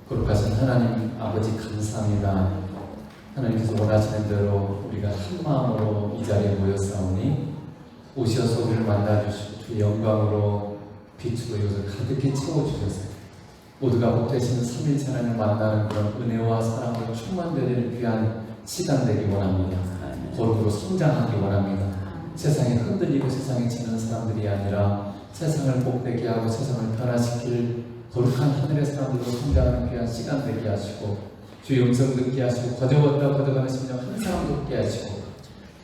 거룩하신 하나님 아버지 감사합니다. 하나님께서 원하시는 대로 우리가 한 마음으로 이 자리에 모였사오니 오셔서 우리를 만나주시고 주의 영광으로 비추고 이것을 가득히 채워주셔서 모두가 복되시는 삼위일체 하나님을 만나는 그런 은혜와 사랑으로 충만되는 귀한 시간 되기 원합니다. 거룩으로 성장하기 원합니다. 세상에 흔들리고 세상에 지는 사람들이 아니라 세상을 복되게 하고 세상을 변화시킬 거룩한 하늘의 사람들로 성장하는 귀한 시간 되게 하시고 주의 음성 듣게 하시고 거저가는 심령 한 사람 듣게 하시고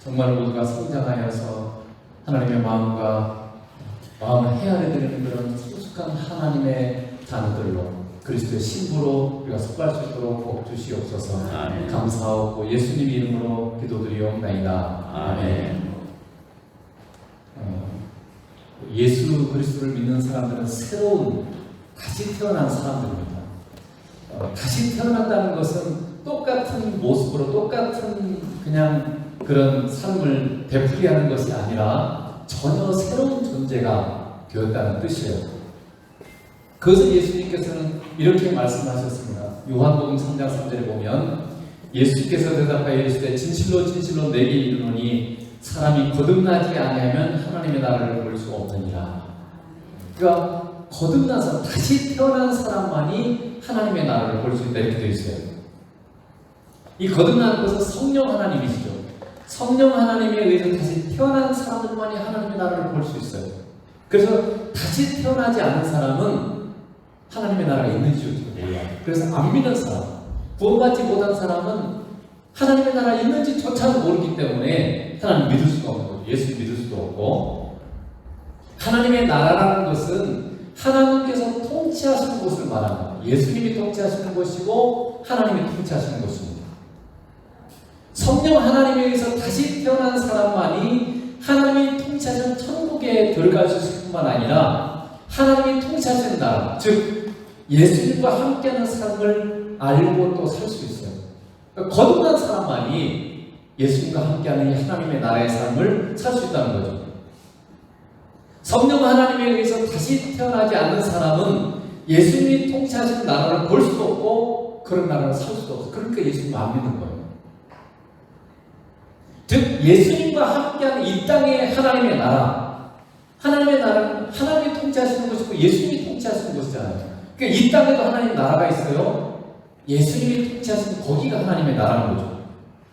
정말 모두가 성장하여서 하나님의 마음을 헤아려드리는 그런 성숙한 하나님의 자녀들로 그리스도의 신부로 우리가 속할 수 있도록 복 주시옵소서. 아멘. 감사하고 예수님 이름으로 기도드리옵나이다. 아멘. 예수 그리스도를 믿는 사람들은 새로운 다시 태어난 사람들입니다. 다시 태어난다는 것은 똑같은 모습으로 똑같은 그냥 그런 삶을 되풀이하는 것이 아니라 전혀 새로운 존재가 되었다는 뜻이에요. 그것을 예수님께서는 이렇게 말씀하셨습니다. 요한복음 3장 3절에 보면 예수께서 대답하여 이르시되 진실로 진실로 내게 이르노니 사람이 거듭나지 아니하면 하나님의 나라를 볼 수 없느니라. 그러니까 거듭나서 다시 태어난 사람만이 하나님의 나라를 볼 수 있다 이렇게 되어 있어요. 이 거듭나는 것은 성령 하나님이시죠. 성령 하나님에 의해서 다시 태어난 사람들만이 하나님의 나라를 볼 수 있어요. 그래서 다시 태어나지 않은 사람은 하나님의 나라가 있는지도 몰라요. 그래서 안 믿는 사람, 구원받지 못한 사람은 하나님의 나라가 있는지조차도 모르기 때문에 하나님 믿을 수가 없는 거죠. 예수 믿을 수도 없고. 하나님의 나라라는 것은 하나님께서 통치하시는 곳을 말합니다. 예수님이 통치하시는 것이고 하나님이 통치하시는 것입니다. 성령 하나님에 의해서 다시 태어난 사람만이 하나님이 통치하시는 천국에 들어갈 수 있을 뿐만 아니라 하나님이 통치하시는 나라, 즉 예수님과 함께하는 삶을 알고 또 살 수 있어요. 그러니까 거듭난 사람만이 예수님과 함께하는 이 하나님의 나라의 삶을 살 수 있다는 거죠. 성령 하나님에 의해서 다시 태어나지 않는 사람은 예수님이 통치하시는 나라를 볼 수도 없고 그런 나라를 살 수도 없어요. 그러니까 예수님 안 믿는 거예요. 즉 예수님과 함께하는 이 땅의 하나님의 나라, 하나님의 나라는 하나님이 통치하시는 것이고 예수님이 통치하시는 것이잖아요. 그러니까 이 땅에도 하나님 나라가 있어요. 예수님이 통치하시는 거기가 하나님의 나라는 거죠.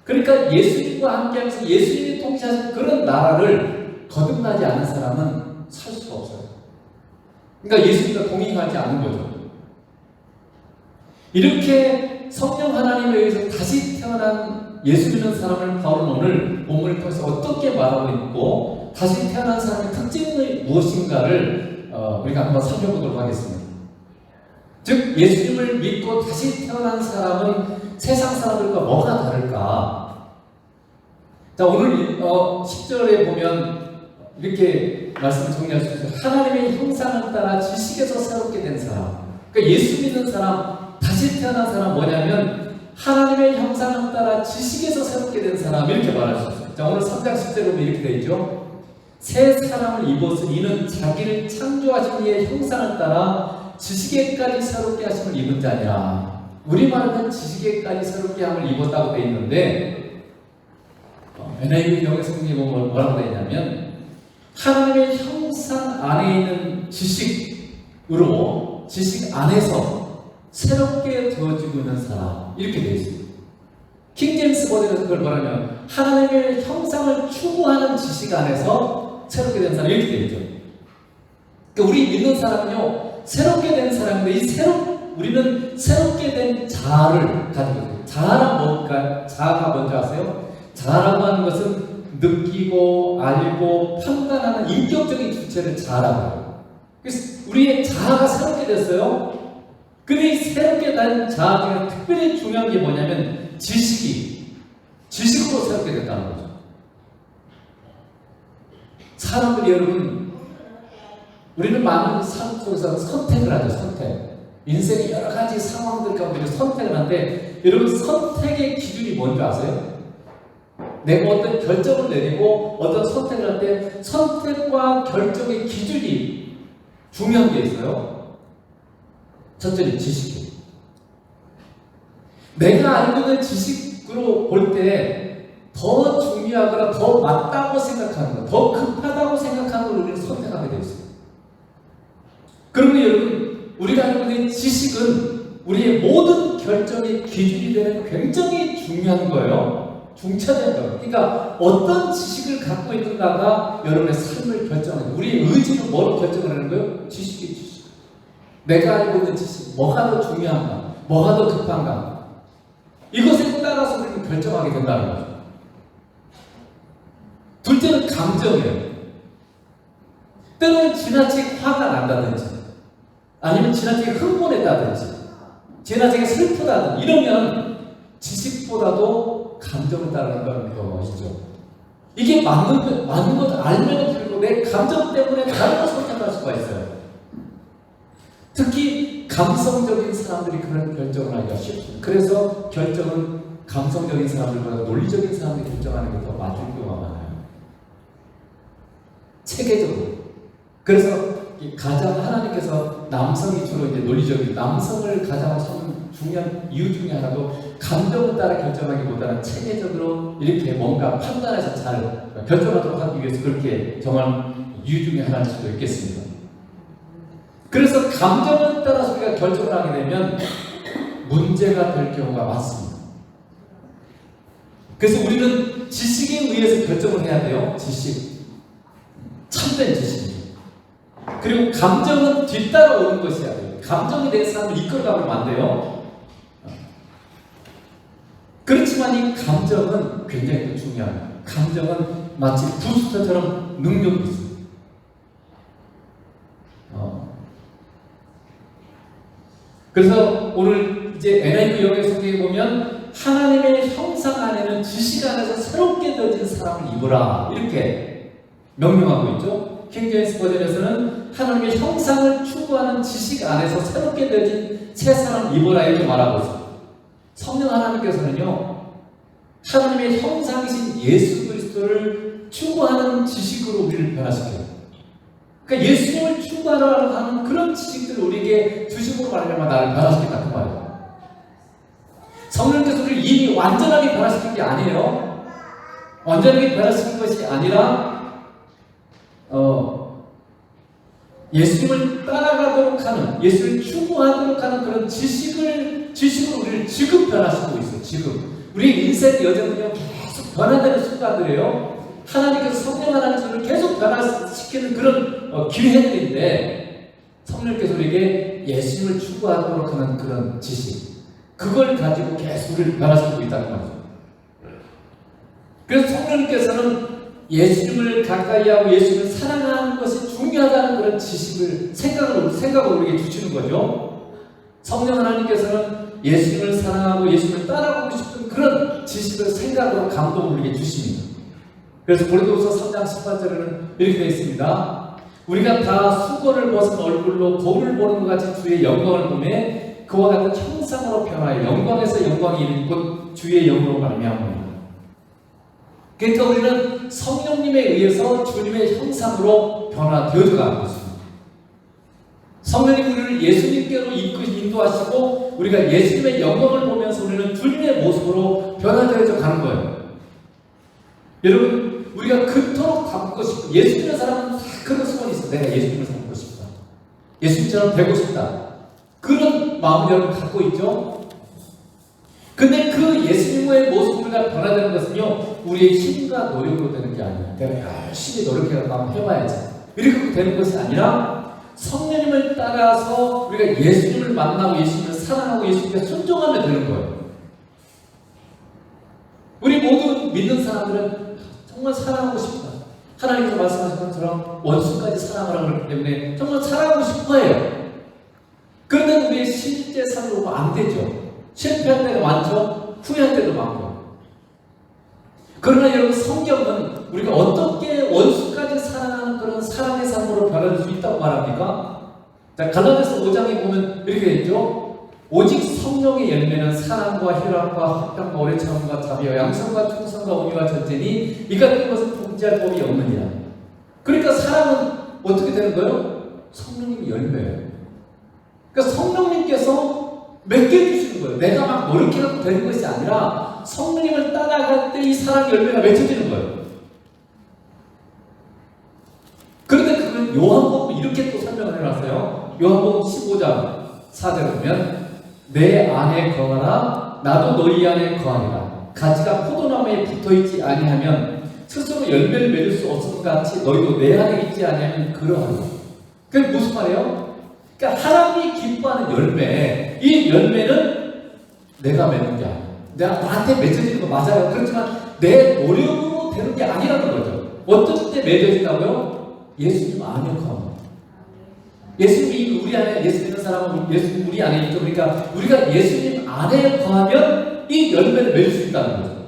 그러니까 예수님과 함께하면서 예수님이 통치하시는 그런 나라를 거듭나지 않은 사람은 살 수가 없어요. 그러니까 예수님과 동행하지 않는 거죠. 이렇게 성령 하나님에 의해서 다시 태어난 예수 믿는 사람을 바울은 오늘 본문을 통해서 어떻게 말하고 있고 다시 태어난 사람의 특징이 무엇인가를 우리가 한번 살펴보도록 하겠습니다. 즉 예수님을 믿고 다시 태어난 사람은 세상 사람들과 뭐가 다를까? 자, 오늘 10절에 보면 이렇게 말씀을 정리할 수 있어요. 하나님의 형상을 따라 지식에서 새롭게 된 사람. 그러니까 예수 믿는 사람, 다시 태어난 사람 뭐냐면 하나님의 형상을 따라 지식에서 새롭게 된 사람 이렇게 말할 수 있어요. 자, 오늘 3장 10절에 보면 이렇게 되어 있죠. 새 사람을 입었은 이는 자기를 창조하신 이의 형상을 따라 지식에까지 새롭게 하심을 입은 자니라. 우리말은 지식에까지 새롭게 함을 입었다고 되어 있는데 NIV 영어 성경에 보면 뭐라고 되어 있냐면 하나님의 형상 안에 있는 지식으로 지식 안에서 새롭게 되어지고 있는 사람 이렇게 되어 있습니다. 킹제임스 버전에서 그걸 말하면 하나님의 형상을 추구하는 지식 안에서 새롭게 된 사람 이렇게 되어 있죠. 그러니까 우리 믿는 사람은요 새롭게 된 사람인데 우리는 새롭게 된 자아를 가지고 있어요. 자아란 뭘까요? 자아가 뭔지 아세요? 자아라고 하는 것은 느끼고 알고 판단하는 인격적인 주체를 자아라고 해요. 그래서 우리의 자아가 새롭게 됐어요. 근데 이 새롭게 된 자아 중에 특별히 중요한 게 뭐냐면 지식으로 새롭게 됐다는 거죠. 사람들이 여러분 우리는 많은 삶 속에서 선택을 하죠. 선택. 인생의 여러 가지 상황들 가운데 선택을 하는데 여러분 선택의 기준이 뭔지 아세요? 내가 어떤 결정을 내리고 어떤 선택을 할 때 선택과 결정의 기준이 중요한 게 있어요. 첫째는 지식이에요. 내가 알고 있는 지식으로 볼 때 더 중요하거나 더 맞다고 생각하는 것, 더 급하다고 생각하는 걸 우리는 선택하게 되어 있어요. 그러면 여러분, 우리가 알고 있는 지식은 우리의 모든 결정의 기준이 되는 굉장히 중요한 거예요. 중차대한 거예요. 그러니까 어떤 지식을 갖고 있는가가 여러분의 삶을 결정해요. 우리의 의지는 뭐로 결정을 하는 거예요? 지식이 지식. 내가 알고 있는 지식, 뭐가 더 중요한가? 뭐가 더 급한가? 이것에 따라서 우리는 결정하게 된다는 거죠. 둘째는 감정이에요. 때로는 지나치게 화가 난다든지, 아니면 지나치게 흥분했다든지, 지나치게 슬프다든지, 이러면 지식보다도 감정을 따르는 것이죠. 이게 맞는 것 알면 불구하고 내 감정 때문에 다른 걸 선택할 수가 있어요. 특히 감성적인 사람들이 그런 결정을 하기가 쉽습니다. 그래서 결정은 감성적인 사람들보다 논리적인 사람들이 결정하는 게 더 맞을 경우가 많아요. 체계적으로. 그래서 가장 하나님께서 남성이 주로 이제 논리적인 남성을 가장 중요한 이유 중에 하나도 감정을 따라 결정하기보다는 체계적으로 이렇게 뭔가 판단해서 잘 결정하도록 하기 위해서 그렇게 정한 이유 중에 하나일 수도 있겠습니다. 그래서 감정을 따라서 우리가 결정을 하게 되면 문제가 될 경우가 많습니다. 그래서 우리는 지식에 의해서 결정을 해야 돼요. 지식. 참된 지식. 그리고 감정은 뒤따라오는 것이야 돼요. 감정이 내 삶을 이끌어가면 안 돼요. 그렇지만 이 감정은 굉장히 또 중요해요. 감정은 마치 부스터처럼 능력이 있어요. 그래서 오늘 이제 NIV 영의 성경에 보면 하나님의 형상 안에는 지식 안에서 새롭게 되어진 사람을 입으라 이렇게 명령하고 있죠. 킹제임스 버전에서는 하나님의 형상을 추구하는 지식 안에서 새롭게 되어진 새 사람을 입으라 이렇게 말하고 있어요. 성령 하나님께서는요, 하나님의 형상이신 예수 그리스도를 추구하는 지식으로 우리를 변화시켜요. 그러니까 예수님을 추구하려 하는 그런 지식들을 우리에게 주심으로 말하면 나를 변화시켰다 그 말이에요. 성령께서 우리를 이미 완전하게 변화시킨 게 아니에요. 완전하게 변화시킨 것이 아니라 예수님을 따라가도록 하는, 예수를 추구하도록 하는 그런 지식으로 우리를 지금 변화시키고 있어요. 지금 우리 인생 여정은요 계속 변화되는 순간들이에요. 하나님께서 성령 하나님을 계속 변화시키는 그런 기회들인데, 성령께서 우리에게 예수님을 추구하도록 하는 그런 지식, 그걸 가지고 계속 우리를 변화시키고 있다는 말이죠. 그래서 성령님께서는 예수님을 가까이하고 예수님을 사랑하는 것이 중요하다는 그런 지식을 생각을 우리에게 주시는 거죠. 성령 하나님께서는 예수님을 사랑하고 예수님을 따라가고 싶은 그런 지식을 생각으로 감동을 우리에게 주십니다. 그래서 고린도후서 3장 18절에는 이렇게 되어 있습니다. 우리가 다 수고를 벗은 얼굴로 거울을 보는 것 같이 주의 영광을 보매 그와 같은 형상으로 변화해 영광에서 영광이 이르는 곧 주의 영으로 말미암으리라. 그러니까 우리는 성령님에 의해서 주님의 형상으로 변화되어져 가는 것입니다. 성령님 우리를 예수님께로 인도하시고 우리가 예수님의 영광을 보면서 우리는 주님의 모습으로 변화되어져 가는 거예요. 여러분, 우리가 그토록 닮고 싶고, 예수님의 사람은 다 그런 소원이 있어. 내가 예수님을 닮고 싶다. 예수님처럼 되고 싶다. 그런 마음을 여러분 갖고 있죠? 근데 그 예수님의 모습으로 변화되는 것은요, 우리의 힘과 노력으로 되는 게 아니에요. 내가 열심히 노력해서 한번 해봐야지. 이렇게 되는 것이 아니라 성령님을 따라서 우리가 예수님을 만나고 예수님을 사랑하고 예수님께 순종하면 되는 거예요. 우리 모두 믿는 사람들은 정말 사랑하고 싶다. 하나님께서 말씀하신 것처럼 원수까지 사랑하라고 그렇기 때문에 정말 사랑하고 싶어해요. 그런데 우리의 실제 삶으로 보면 안 되죠. 실패할 때도 많죠. 후회할 때도 많고. 그러나 여러분, 성경은 우리가 어떻게 원수까지 사랑하는 그런 사랑의 삶으로 변화될 수 있다고 말합니까? 자, 갈라디아서 5장에 보면 이렇게 되어 있죠. 오직 성령의 열매는 사랑과 희락과 화평과 오래 참음과 자비와 양선과 충성과 온유와 전제니 이 같은 것은 통제할 법이 없느니라. 그러니까 사랑은 어떻게 되는 거예요? 성령님의 열매예요. 그러니까 성령님께서 맺게 해주시는 거예요. 내가 막 노력해서 되는 것이 아니라 성령님을 따라갈 때 이 사랑의 열매가 맺혀지는 거예요. 그런데 그걸 요한복음 이렇게 또 설명을 해놨어요. 요한복음 15장 4절에 보면 내 안에 거하라 나도 너희 안에 거하리라. 가지가 포도나무에 붙어있지 아니하면 스스로 열매를 맺을 수 없을 것 같이 너희도 내 안에 있지 아니하면 그러하리라. 그게 무슨 말이에요? 그러니까 하나님이 기뻐하는 열매, 이 열매는 내가 맺는 게 아니에요. 내가 나한테 맺어지는 거 맞아요. 그렇지만 내 노력으로 되는 게 아니라는 거죠. 어떤 때 맺어진다고요? 예수님 안에 거합니다. 예수님이 우리 안에, 예수 믿는 사람은 예수님 우리 안에 있죠. 그러니까 우리가 예수님 안에 거하면 이 열매를 맺을 수 있다는 거죠.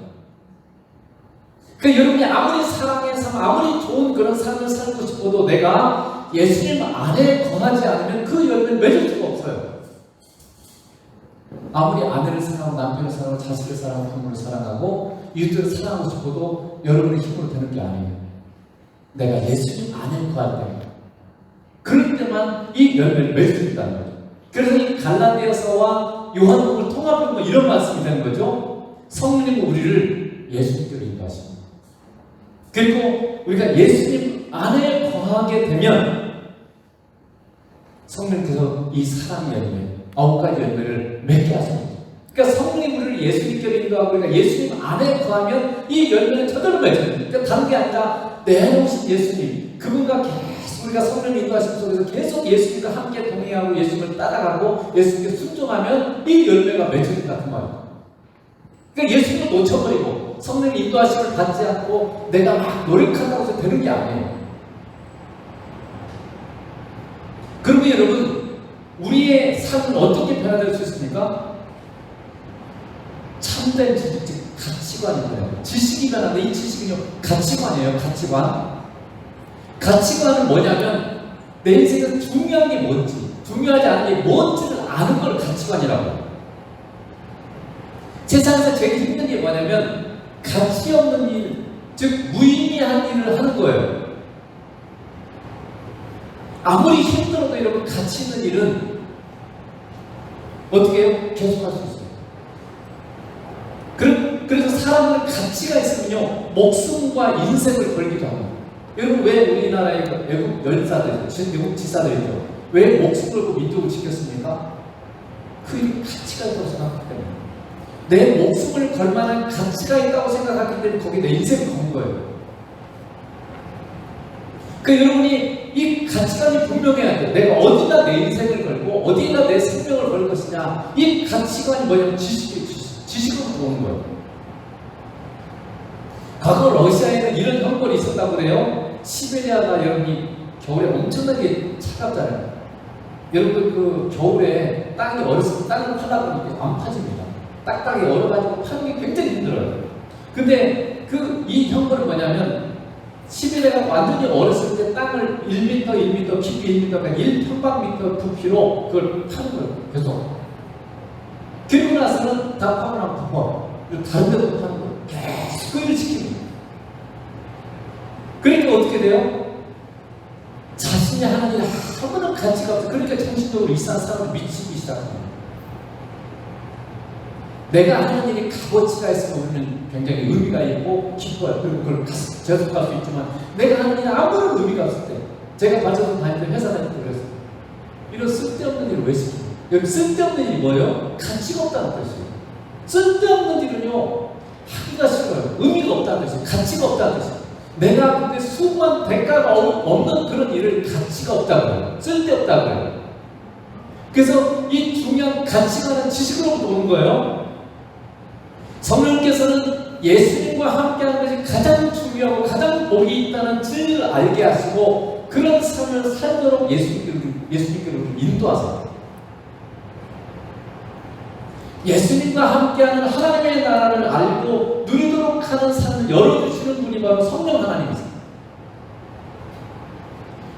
그러니까 여러분이 아무리 사랑의 삶, 아무리 좋은 그런 삶을 살고 싶어도 내가 예수님 안에 거하지 않으면 그 열매를 맺을 수가 없어요. 아무리 아내를 사랑하고 남편을 사랑하고 자식을 사랑하고 부모를 사랑하고 이웃들을 사랑하고 싶어도 여러분의 힘으로 되는 게 아니에요. 내가 예수님 안에 거할 때 그럴 때만 이 열매를 맺을 수 있다는 거죠. 그래서 이 갈라디아서와 요한복음을 통합해서 이런 말씀이 되는 거죠. 성령님은 우리를 예수님께로 인도하십니다. 그리고 우리가 예수님 안에 거하게 되면 성령께서 이 사랑의 열매, 9가지 열매를 맺게 하십니다. 그러니까 성령님 우리를 예수님께로 인도하고 우리가 예수님 안에 거하면 이 열매는 저절로 맺어집니다. 그러니까 다른 게 아니라 내 안에 오신 예수님, 그분과 계속 우리가 성령 인도하심 속에서 계속 예수님과 함께 동행하고 예수님을 따라가고 예수님께 순종하면 이 열매가 맺혀진다 그 말이에요. 그러니까 예수님을 놓쳐버리고 성령 인도하심을 받지 않고 내가 막 노력한다고 해서 되는 게 아니에요. 그러면 여러분 우리의 삶은 어떻게 변화될 수 있습니까? 참된 지식, 즉 가치관인 거예요. 지식이 변하는데 이 지식은요 가치관이에요. 가치관. 가치관은 뭐냐면 내 인생에서 중요한 게 뭔지, 중요하지 않은 게 뭔지를 아는 걸 가치관이라고 해요. 세상에서 제일 힘든 게 뭐냐면 가치 없는 일, 즉 무의미한 일을 하는 거예요. 아무리 힘들어도 여러분 가치 있는 일은 어떻게 해요? 계속할 수 있어요. 그래서 사람들은 가치가 있으면요 목숨과 인생을 걸기도 합니다. 여러분 왜 우리나라의 외국 열사들, 미국 지사들이죠. 왜 목숨 걸고 민족을 지켰습니까? 그 일이 가치가 있다고 생각하기 때문에. 내 목숨을 걸 만한 가치가 있다고 생각하기 때문에 거기에 내 인생을 건 거예요. 그러니까 여러분이 이 가치관이 분명해야 돼요. 내가 어디다 내 인생을 걸고 어디다 내 생명을 걸 것이냐. 이 가치관이 뭐냐면 지식으로 보는 거예요. 과거 러시아에는 이런 형벌이 있었다고 그래요. 시베리아가 여러분이 겨울에 엄청나게 차갑잖아요. 여러분들 그 겨울에 땅이 얼었을 때 땅을 파려고 하면 안 파집니다. 딱딱이 얼어가지고 파는 게 굉장히 힘들어요. 근데 이 형벌은 뭐냐면 시베리아가 완전히 얼었을 때 땅을 1m, 1m, 깊이 1m, 그러니까 1평방미터 부피로 그걸 파는 거예요. 계속. 그리고 나서는 다 파고 나면 덮어. 다른 데도 파는 거예요. 계속 그 일을 지킵니다. 그러니까 어떻게 돼요? 자신이 하는 일에 아무런 가치가 없어. 그러니까 정신적으로 이상한 사람을 미치기 시작합니다. 내가 하는 일이 값어치가 있으면 우리는 굉장히 의미가 있고 기뻐요. 그리고 그걸 계속할 수 있지만 내가 하는 일이 아무런 의미가 없을 때 제가 발전소 다닐 때 회사 다닐 때 그랬어요. 이런 쓸데없는 일을 왜 시키냐. 여기 쓸데없는 일이 뭐예요? 가치가 없다는 뜻이에요. 쓸데없는 일은요 하기가 싫어요. 의미가 없다는 뜻이에요. 가치가 없다는 뜻이에요. 내가 근데 수고한 대가가 없는 그런 일을 가치가 없다고 해요. 쓸데없다고 해요. 그래서 이 중요한 가치관은 지식으로부터 오는 거예요. 성령께서는 예수님과 함께하는 것이 가장 중요하고 가장 복이 있다는 진리를 알게 하시고 그런 삶을 살도록 예수님께로 인도하세요. 예수님과 함께하는 하나님의 나라를 알고 누리도록 하는 삶을 열어주시는 분이 바로 성령 하나님이세요.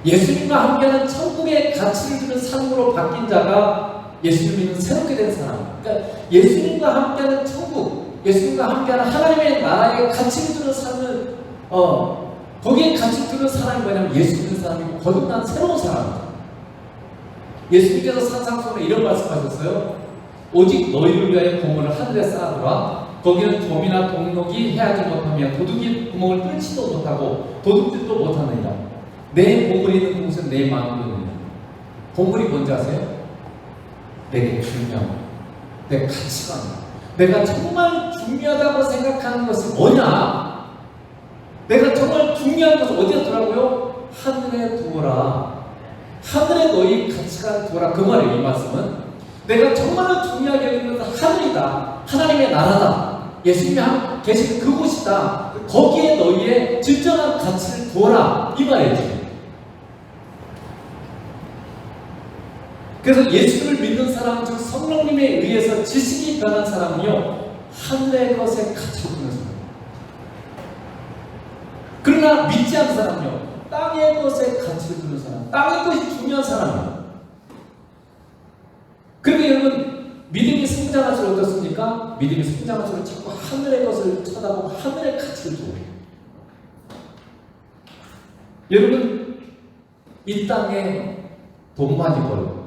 예수님과 함께하는 천국의 가치를 주는 삶으로 바뀐 자가 예수님 믿는 새롭게 된 사람. 그러니까 예수님과 함께하는 천국, 예수님과 함께하는 하나님의 나라의 가치를 주는 삶을 거기에 가치를 주는 사람이 뭐냐면 예수 믿는 사람이고 거듭난 새로운 사람입니다. 예수님께서 산상수훈에 이런 말씀하셨어요. 오직 너희를 위하여 보물을 하늘에 쌓아두라. 거기는 좀이나 동록이 해하지 못하며 도둑이 구멍을 뚫지도 못하고 도둑질도 못하느니라. 내 보물이 있는 곳은 내 마음이 있느니라. 보물이 뭔지 아세요? 내게 중요한 내 가치관, 내가 정말 중요하다고 생각하는 것이 뭐냐? 내가 정말 중요한 것은 어디에 두라고요? 하늘에 두어라. 하늘에 너희 가치관 두어라. 그 말이에요. 이 말씀은 내가 정말로 중요하게 여기는 것은 하늘이다. 하나님의 나라다. 예수님이 계시는 그곳이다. 거기에 너희의 진정한 가치를 두어라. 이 말이에요. 그래서 예수를 믿는 사람, 즉 성령님에 의해서 지식이 변한 사람은요, 하늘의 것에 가치를 두는 사람. 그러나 믿지 않는 사람은요, 땅의 것에 가치를 두는 사람, 땅의 것이 중요한 사람이에요. 그런데 여러분, 믿음이 성장할수록 어떻습니까? 믿음이 성장할수록 자꾸 하늘의 것을 쳐다보고 하늘의 가치를 두고. 여러분, 이 땅에 돈 많이 벌고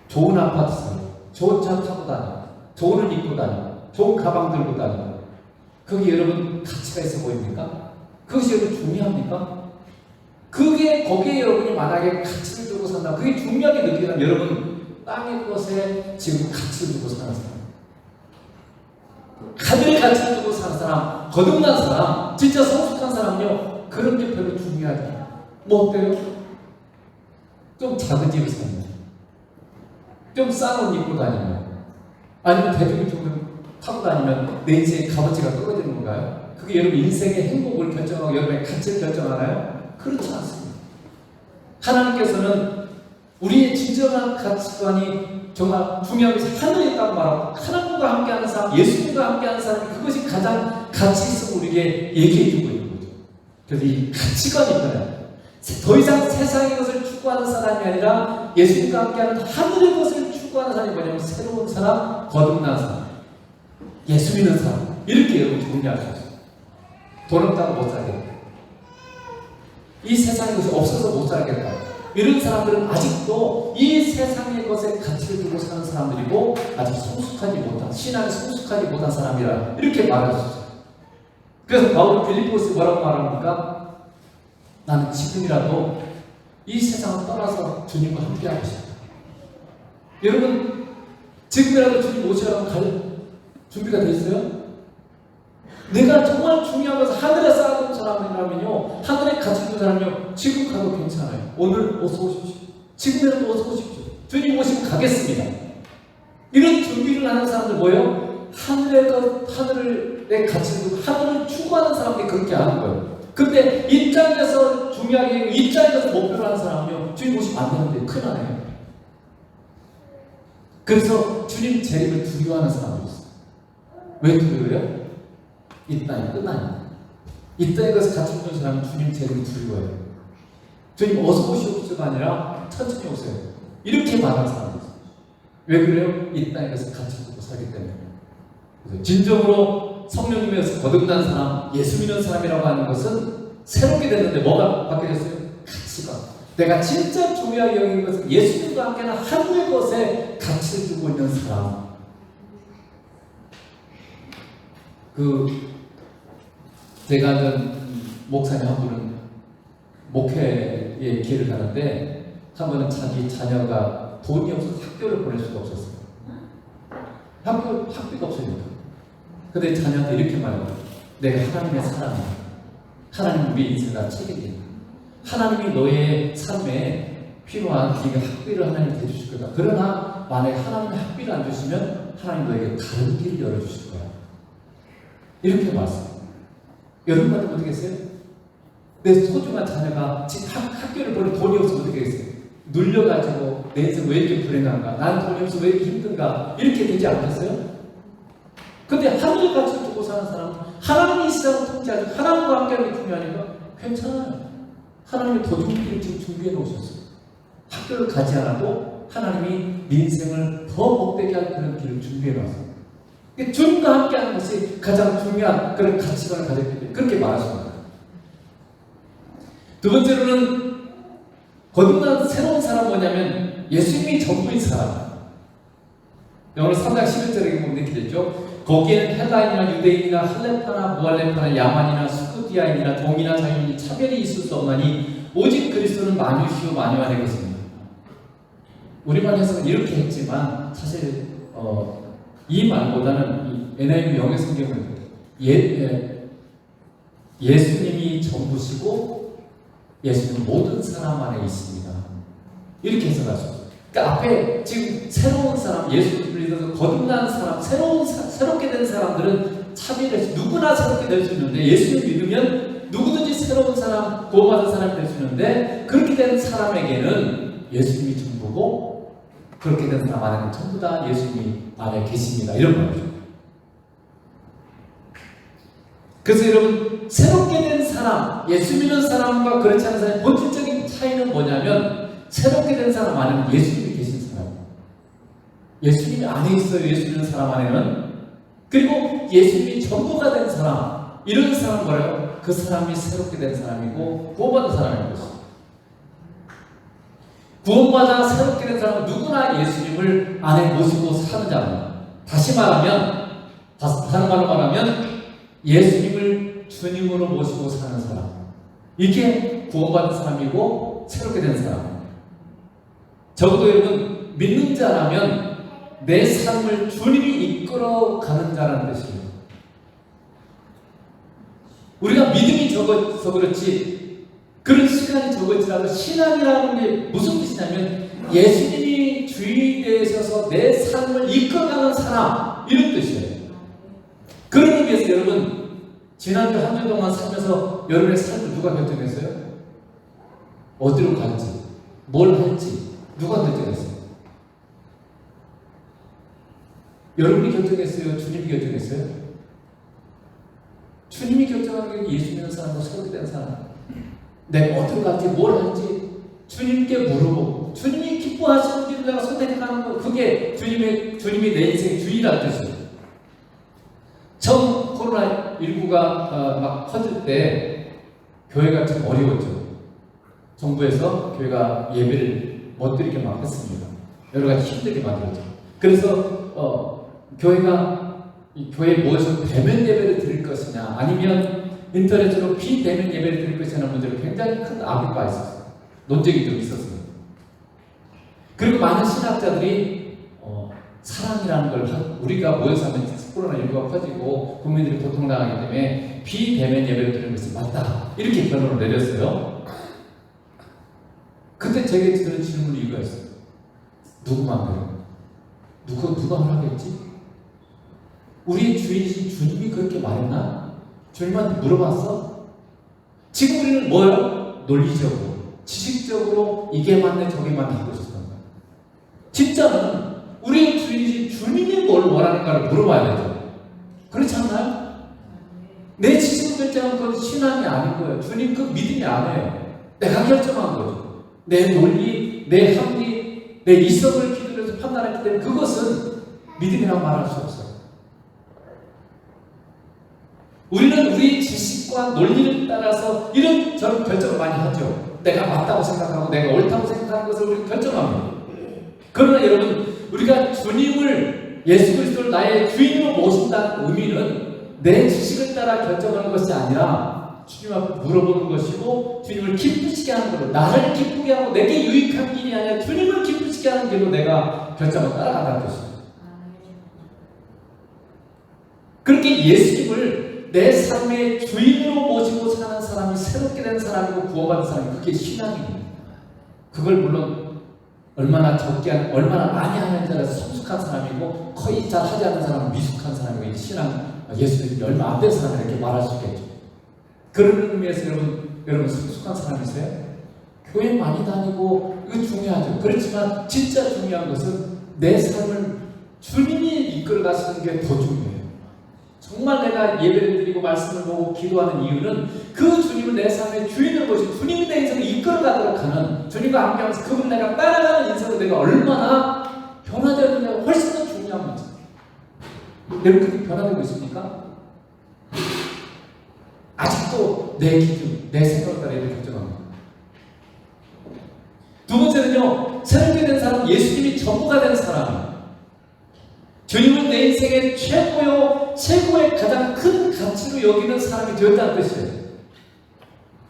좋은 아파트 사고 좋은 차 타고 다니고 좋은 옷 입고 다니고 좋은 가방 들고 다니고 그게 여러분 가치가 있어 보입니까? 그것이 여러분 중요합니까? 거기에 여러분이 만약에 가치를 두고 산다, 그게 중요하게 느끼면 여러분 땅의 것에 지금 가치를 두고 사는 사람, 하늘의 가치를 두고 사는 사람, 거듭난 사람, 진짜 성숙한 사람은요, 그런 게 별로 중요하지 않아요. 뭐 어때요? 좀 작은 집을 사는, 좀 싼 옷 입고 다니면, 아니면 대중교통을 타고 다니면 내 인생의 값어치가 떨어지는 건가요? 그게 여러분 인생의 행복을 결정하고 여러분의 가치를 결정하나요? 그렇지 않습니다. 하나님께서는 우리의 진정한 가치관이 정말 중요한 것이 하늘에 있다고 말하고, 하나님과 함께하는 사람, 예수님과 함께하는 사람이 그것이 가장 가치 있음을 우리에게 얘기해주고 있는 거죠. 그래서 이 가치관이 있잖아요. 더 이상 세상의 것을 추구하는 사람이 아니라 예수님과 함께하는 하늘의 것을 추구하는 사람이 뭐냐면 새로운 사람, 거듭난 사람, 예수 믿는 사람, 이렇게 여러분 정리할 수 있어요. 돈 없다고 못 살겠다, 이 세상의 것이 없어서 못 살겠다, 이런 사람들은 아직도 이 세상의 것에 가치를 두고 사는 사람들이고 아직 성숙하지 못한, 신앙이 성숙하지 못한 사람이라 이렇게 말할 수 있어요. 그래서 바울은 빌립보서 뭐라고 말합니까? 나는 지금이라도 이 세상을 떠나서 주님과 함께하고 싶다. 여러분, 지금이라도 주님 오시라고 갈 준비가 돼 있어요? 내가 정말 중요한 것은 하늘에 쌓아둔 사람이라면요, 하늘에 갇힌 사람이요, 지금 가도 괜찮아요. 오늘 어서 오십시오. 지금이라도 어서 오십시오. 주님 오시면 가겠습니다. 이런 준비를 하는 사람들 뭐예요? 하늘에 갇힌, 하늘을 추구하는 사람들이 그렇게 하는 거예요. 근데 입장에서 중요하게, 입장에서 목표로 하는 사람은요, 주님 오시면 안 되는데 큰일 나네요. 그래서 주님 재림을 두려워하는 사람도 있어요. 왜 두려워해요? 이 땅이 끝나니까. 이 땅에 가서 같이 있는 사람은 주님 재림을 두려워해요. 주님 어서 오시옵소서가 아니라 천천히 오세요, 이렇게 말하는 사람도 있어요. 왜 그래요? 이 땅에 가서 같이 있고 살기 때문에. 그래서 진정으로 성령님에서 거듭난 사람, 예수 믿는 사람이라고 하는 것은 새롭게 됐는데 뭐가 바뀌었어요? 가치가. 내가 진짜 중요하게 여기는 것은 예수님과 함께하는 하늘의 것에 가치를 두고 있는 사람. 제가 아는 목사님 한 분은 목회의 길을 가는데, 한 분은 자기 자녀가 돈이 없어서 학교를 보낼 수가 없었어요. 학비가 없으니까. 근데 자녀한테 이렇게 말해요. 내가 하나님의 사람이야. 하나님 우리 인생을 다 책임진다. 하나님이 너의 삶에 필요한 네가 학비를 하나님 대주실 거다. 그러나 만약에 하나님이 학비를 안 주시면 하나님 너에게 다른 길을 열어주실 거야. 이렇게 말씀해요. 여러분한테 어떻게 했어요? 내 소중한 자녀가 지금 학교를 보낼 돈이 없으면 어떻게 했어요? 눌려가지고 내 인생 왜 이렇게 불행한가? 난 돈이 없어 왜 이렇게 힘든가? 이렇게 되지 않겠어요? 근데 하늘의 가치를 두고 사는 사람은 하나님이 이 세상을 통치하죠. 하나님과 함께하는 게 중요하니까 괜찮아요. 하나님이 더 좋은 길을 지금 준비해 놓으셨어요. 학교를 가지 않아도 하나님이 네 인생을 더 복되게 할 그런 길을 준비해 놨어요. 주님과 함께하는 것이 가장 중요한 그런 가치관을 가졌기 때문에 그렇게 말하십니다. 두 번째로는 거듭난 새로운 사람 뭐냐면 예수님이 전부인 사람. 오늘 3장 11절에 보면 이렇게 됐죠. 거기에는 헬라인이나 유대인이나 할레파나 무할레파나 야만이나 스쿠디아인이나 동이나 자유인이 차별이 있을 수 없나니 오직 그리스도는 만유시요 만유한의 것입니다. 우리만 해서는 이렇게 했지만 사실 이 말보다는 NIV 영어 성경은 예수님이 전부시고 예수님은 모든 사람 안에 있습니다. 이렇게 해석하죠. 그러니까 앞에 지금 새로운 사람, 예수를 믿어서 거듭난 사람, 새롭게 된 사람들은 차별해서 누구나 새롭게 될 수 있는데 예수를 믿으면 누구든지 새로운 사람, 구원받은 사람이 될 수 있는데 그렇게 된 사람에게는 예수님이 전부고 그렇게 된 사람 안에는 전부 다 예수님이 안에 계십니다. 이런 말이죠. 그래서 여러분 새롭게 된 사람, 예수 믿는 사람과 그렇지 않은 사람의 본질적인 차이는 뭐냐면 새롭게 된 사람 안에는 예수님이 계신 사람이에요. 예수님이 안에 있어요. 예수 믿는 사람 안에는. 그리고 예수님이 전부가 된 사람, 이런 사람은 뭐래요? 그 사람이 새롭게 된 사람이고 구원받은 사람인 것입니다. 구원받아 새롭게 된 사람은 누구나 예수님을 안에 모시고 사는 자입니다. 다른 말로 말하면 예수님을 주님으로 모시고 사는 사람, 이게 구원받은 사람이고 새롭게 된 사람. 적어도 여러분 믿는 자라면 내 삶을 주님이 이끌어가는 자라는 뜻이에요. 우리가 믿음이 적어서 그렇지 그런 시간이 적을지라도 신앙이라는 게 무슨 뜻이냐면 예수님이 주인이 되셔서 내 삶을 이끌어가는 사람, 이런 뜻이에요. 그런 의미에서 여러분 지난주 한 주 동안 살면서 여러분의 삶을 누가 결정했어요? 어디로 갈지, 뭘 할지 누가 결정했어요? 여러분이 결정했어요? 주님이 결정했어요? 주님이 결정하는 게 예수 믿는 사람과 새롭게 된 사람. 내가 어디로 갈지, 뭘 할지 주님께 물어보고 주님이 기뻐하시는 길을 내가 선택하는 거, 그게 주님이 내 인생의 주인이라는 뜻이에요. 처음 코로나19가 막 퍼질 때 교회가 좀 어려웠죠. 정부에서 교회가 예배를 못 드리게 막 했습니다. 여러 가지 힘들게 만들었죠. 그래서 교회에 모여서 대면 예배를 드릴 것이냐 아니면 인터넷으로 비대면 예배를 드릴 것이냐는 문제로 굉장히 큰 압박이 있었어요. 논쟁이 좀 있었어요. 그리고 많은 신학자들이 사랑이라는 걸 우리가 모여서 하면 코로나19가 퍼지고 국민들이 고통당하기 때문에 비대면 예배를 드리는 것이 맞다, 이렇게 결론을 내렸어요. 그때 제게 드는 질문 이유가 있어요. 누구 마음대로? 누가 하라겠지? 우리의 주인이신 주님이 그렇게 말했나? 주님한테 물어봤어? 지금 우리는 뭐예요? 논리적으로, 지식적으로 이게 맞네 저게 맞네 하고 있었던 거예요. 진짜는 우리의 주인이신 주님이 뭘 원하는가를 물어봐야 되죠. 그렇지 않나요? 내 지식을 결정한 건 신앙이 아닌 거예요. 주님 그 믿음이 아니에요. 내가 결정한 거죠. 내 논리, 내 합리, 내 이성을 기준으로 해서 판단했기 때문에 그것은 믿음이라고 말할 수 없어요. 우리는 우리의 지식과 논리를 따라서 이런저런 결정을 많이 하죠. 내가 맞다고 생각하고 내가 옳다고 생각하는 것을 우리는 결정합니다. 그러나 여러분, 우리가 주님을, 예수 그리스도를 나의 주인으로 모신다는 의미는 내 지식을 따라 결정하는 것이 아니라 주님 앞에 물어보는 것이고 주님을 기쁘시게 하는 것으로, 나를 기쁘게 하고 내게 유익한 길이 아니라 주님을 기쁘시게 하는 길로 내가 결정을 따라간다는 것입니다. 그렇게 예수님을 내 삶의 주인으로 모시고 사는 사람이 새롭게 된 사람이고 구원받은 사람이, 그게 신앙입니다. 그걸 물론 얼마나 많이 하는 자는 성숙한 사람이고 거의 잘 하지 않는 사람은 미숙한 사람이고, 신앙, 예수 믿음이 얼마 안 된 사람이 이렇게 말할 수 있겠죠. 그런 의미에서 여러분 성숙한 사람이세요? 교회 많이 다니고 이거 중요하죠. 그렇지만 진짜 중요한 것은 내 삶을 주님이 이끌어 가시는 게 더 중요해요. 정말 내가 예배를 드리고 말씀을 보고 기도하는 이유는 그 주님을 내 삶의 주인으로 모시고 주님이 내 인생을 이끌어 가도록 하는, 주님과 함께하면서 그분 내가 따라가는 인생으로 내가 얼마나 변화되느냐가 훨씬 더 중요한 문제. 여러분 그렇게 변화되고 있습니까? 아직도 내 기준, 내 생각을 따라 이렇게 결정합니다. 두 번째는요, 새롭게 된 사람은 예수님이 전부가 된 사람이에요. 주님을 내 인생의 최고의 가장 큰 가치로 여기는 사람이 되었다는 뜻이에요.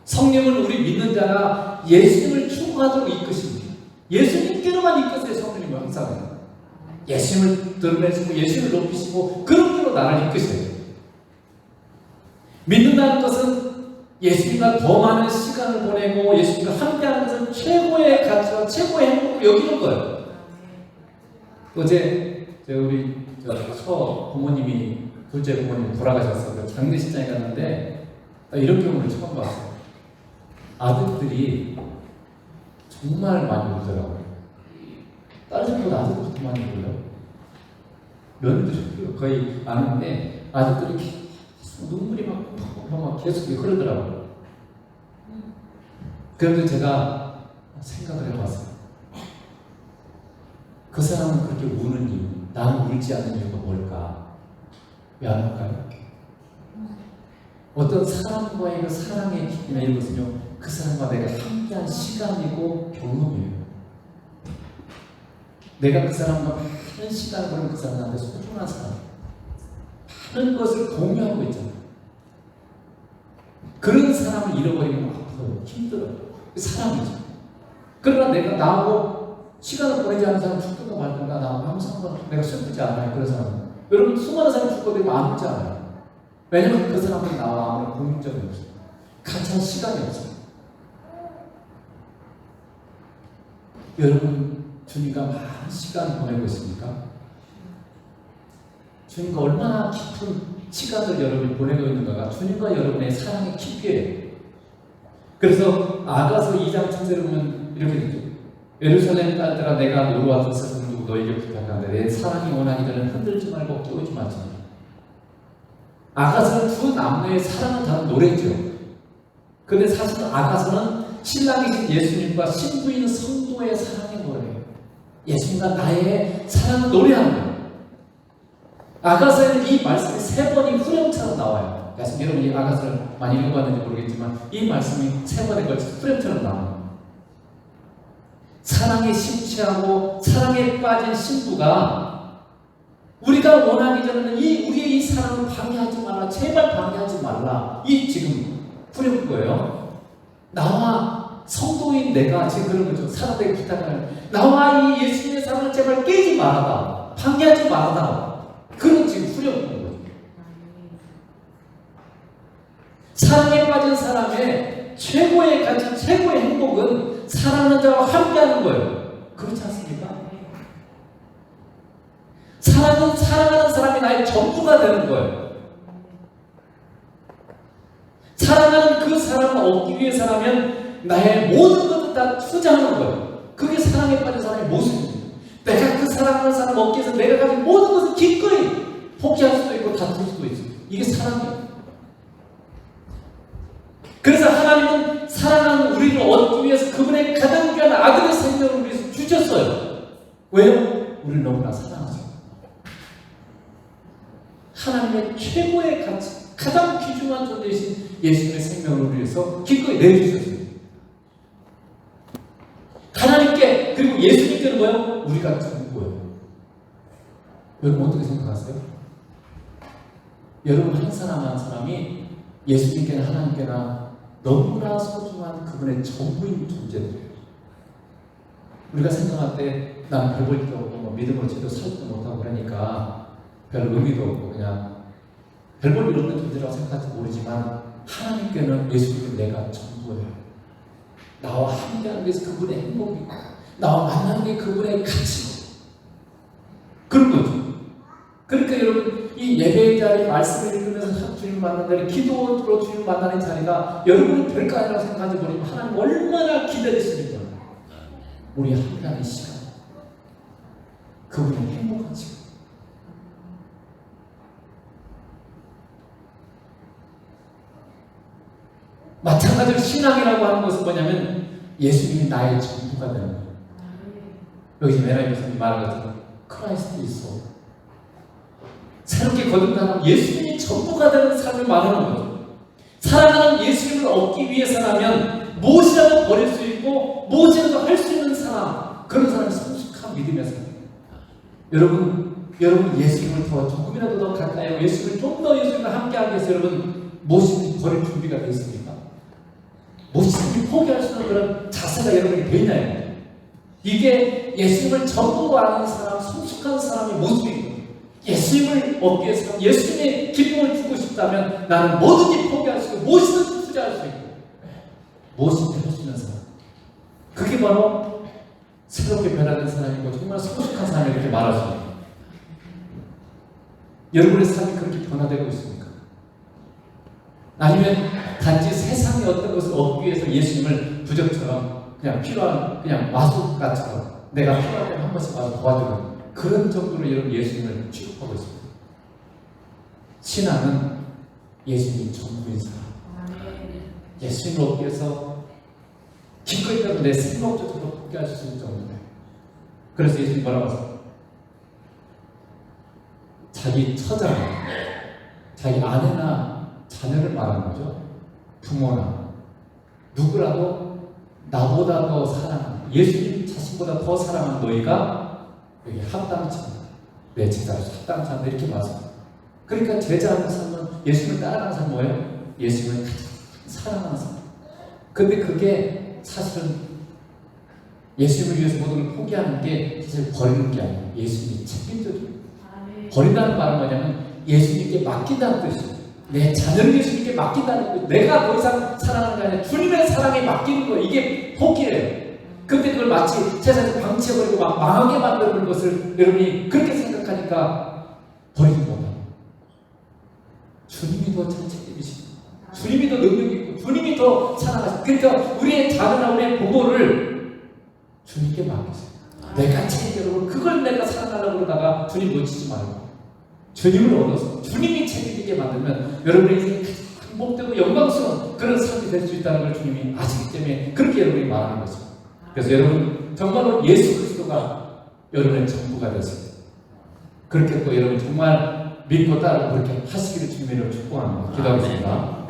성령을 우리 믿는 자가 예수님을 추구하도록 이끄십니다. 예수님께로만 이끄세요. 성령님은 항상 예수님을 드러내시고 예수님을 높이시고 그런 대로 나를 이끄세요. 믿는다는 것은 예수님과 더 많은 시간을 보내고 예수님과 함께하는 것은 최고의 가치와 최고의 행복을 여기는 거예요. 어제 우리 처 부모님이 둘째 부모님이 돌아가셨어요. 장례식장에 갔는데 이런 경우를 처음 봤어요. 아들들이 정말 많이 울더라고요. 딸들보다 아들들이 더 많이 울어요. 며느리들이 거의 아는데 아들들이 계속 눈물이 막 계속 흐르더라고요. 그런데 제가 생각을 해봤어요. 그 사람은 그렇게 우는 이유, 나는 울지 않는 이유가 뭘까? 왜 안 울까요? 어떤 사람과의 그 사랑의 깊이나 이런 것은요, 그 사람과 내가 함께한 시간이고 경험이에요. 내가 그 사람과 많은 시간을 보내면 그 사람은 나한테 소중한 사람, 많은 것을 공유하고 있잖아요. 그런 사람을 잃어버리면 아파요. 힘들어요. 사람이죠. 그러나 내가 나하고 시간을 보내지 않는 사람 죽든가 말든가 나하고 아무 상관없이 내가 슬프지 않아요. 그런 사람은. 여러분 수많은 사람이 죽고 되면 안 울지 않아요. 왜냐하면 그 사람은 나와 아무런 공통점이 없어요. 같이 한 시간이 없어요. 여러분 주님과 많은 시간을 보내고 있습니까? 주님과 얼마나 깊은 시간을 여러분이 보내고 있는가가 주님과 여러분의 사랑의 깊이에요. 그래서 아가서 2장 7절에 보면 이렇게 되죠. 예루살렘 딸들아 내가 너로 왔던 세상을 두고 너에게 부탁하는데 내 사랑이 원하기 전에 흔들지 말고 깨우지 말지니. 아가서는 두 남녀의 사랑을 다룬 노래죠. 그런데 사실은 아가서는 신랑이신 예수님과 신부인 성도의 사랑의 노래예요. 예수님과 나의 사랑을 노래하는 거예요. 아가서에는 이 말씀이 3번이 후렴처럼 나와요. 그래서 여러분이 아가서를 많이 읽어봤는지 모르겠지만 이 말씀이 3번에 걸쳐서 후렴처럼 나와요. 사랑에 심취하고 사랑에 빠진 신부가 우리가 원하기 전에는 우리의 이 사랑을 방해하지 말라. 제발 방해하지 말라. 이 지금 후렴 거예요. 나와 성도인 내가 지금 그런 거죠. 사람들에게 부탁하는 나와 이 예수님의 사랑을 제발 깨지 말아라. 방해하지 말아라. 그런 지금 후렴 거예요. 사랑에 빠진 사람의 최고의 가치, 최고의 행복은 사랑하는 자와 함께하는 거예요. 그렇지 않습니까? 사랑하는 사람이 나의 전부가 되는 거예요. 사랑하는 그 사람을 얻기 위해서라면 나의 모든 것을 다 투자하는 거예요. 그게 사랑에 빠진 사람의 모습입니다. 내가 그 사랑하는 사람을 얻기 위해서 내가 가진 모든 것을 기꺼이 포기할 수도 있고 다툴 수도 있어요. 이게 사랑이에요. 그래서 하나님은 사랑하는 우리를 얻기 위해서 그분의 가장 귀한 아들의 생명을 위해서 주셨어요. 왜요? 우리를 너무나 사랑하죠. 하나님의 최고의 가치, 가장 귀중한 존재이신 예수님의 생명을 위해서 기꺼이 내주셨어요. 하나님께 그리고 예수님께는 뭐예요? 우리가 전부예요. 여러분 어떻게 생각하세요? 여러분 한 사람 한 사람이 예수님께나 하나님께나 너무나 소중한 그분의 전부인 존재들이에요. 우리가 생각할 때 난 별 볼 게 없고 뭐 믿음으로 제대로 살지도 못하고 그러니까 별 의미도 없고 그냥 별 볼 일 없는 존재라고 생각할지 모르지만 하나님께는 예수님은 내가 전부예요. 나와 함께하는 게 그분의 행복이고 나와 만나는 게 그분의 가치고 그런 거죠. 그러니까 여러분 이 예배의 자리 말씀을 읽으면서 주님 만나는 자리 기도로 주님 만나는 자리가 여러분은 별거 아니라고 생각하지 모르지만 하나님 얼마나 기다리십니까? 우리 함께하는 시간 그분의 행복한 시간 마찬가지로 신앙이라고 하는 것은 뭐냐면 예수님이 나의 전부가 되는 거예요. 여기 메라이 교수님이 말한 것처럼 크라이스트 있어 새롭게 거듭나는 예수님이 전부가 되는 삶을 말하는 거죠. 사랑하는 예수님을 얻기 위해서라면 무엇이라도 버릴 수 있고 무엇이라도 할 수 있는 사람 그런 사람이 성숙한 믿음의 사람. 여러분 여러분 예수님을 더 조금이라도 더 가까이 하고 예수님을 좀 더 예수님과 함께하기 위해서 여러분 무엇인지 버릴 준비가 되어 있습니까? 무엇인지 포기할 수 있는 그런 자세가 여러분에게 되어 있나요? 이게 예수님을 전부로 아는 사람, 성숙한 사람의 모습이고 예수님을 얻기 위해서 예수님의 기쁨을 주고 싶다면 나는 뭐든지 포기할 수 있고 무엇이든지 투자할 수 있고 무엇인지 할 수 있는 사람, 그게 바로 새롭게 변화된 사람이고 정말 성숙한 사람이 이렇게 말할 수 있습니다. 여러분의 삶이 그렇게 변화되고 있습니까? 아니면 단지 세상의 어떤 것을 얻기 위해서 예수님을 부적처럼 그냥 필요한 그냥 마술가처럼 내가 필요할 때 한 번씩 와서 도와주는 그런 정도로 여러분 예수님을 취급하고 있습니다. 신앙은 예수님이 전부인 사람, 예수님을 얻기 위해서 기꺼이 따로 내 생각조차도 포기할 수 있을 정도인데, 그래서 예수님이 뭐라고 하세요? 자기 처자나 자기 아내나 자녀를 말하는 거죠. 부모나 누구라도 나보다 더 사랑하는, 예수님 자신보다 더 사랑하는 너희가 여기 합당치 않다, 내 제자로서 합당치 않다, 이렇게 말합니다. 그러니까 제자하는 삶은 예수님을 따라가는 삶은 뭐예요? 예수님을 가장 사랑하는 삶. 근데 그게 사실은 예수님을 위해서 모든 걸 포기하는 게 사실 버리는 게 아니에요. 예수님이 책임져줘요. 버린다는 말은 뭐냐면 예수님께 맡긴다는 뜻이에요. 내 자녀를 예수님께 맡긴다는 뜻이에요. 내가 더 이상 사랑하는 게 아니라 주님의 사랑에 맡기는 거예요. 이게 포기예요. 근데 그걸 마치 세상에서 방치해버리고 막 망하게 만드는 것을 여러분이 그렇게 생각하니까 버리는 거다. 주님이 더 잘 책임이시고 주님이 더 능력이 있고 주님이 더 사랑하시고, 그러니까 우리의 자녀나 우리의 부모를 주님께 맡기세요. 내가 책임지고 그걸 내가 사랑하려고 그러다가 주님 놓치지 말고 주님을 얻어서 주님이 책임지게 만들면 여러분의 인생이 가장 행복되고 영광스러운 그런 삶이 될 수 있다는 걸 주님이 아시기 때문에 그렇게 여러분이 말하는 거죠. 그래서 여러분 정말로 예수 그리스도가 여러분의 전부가 되세요. 그렇게 또 여러분 정말 믿고 따르고 그렇게 하시기를 주님으로 축복합니다. 기도하겠습니다.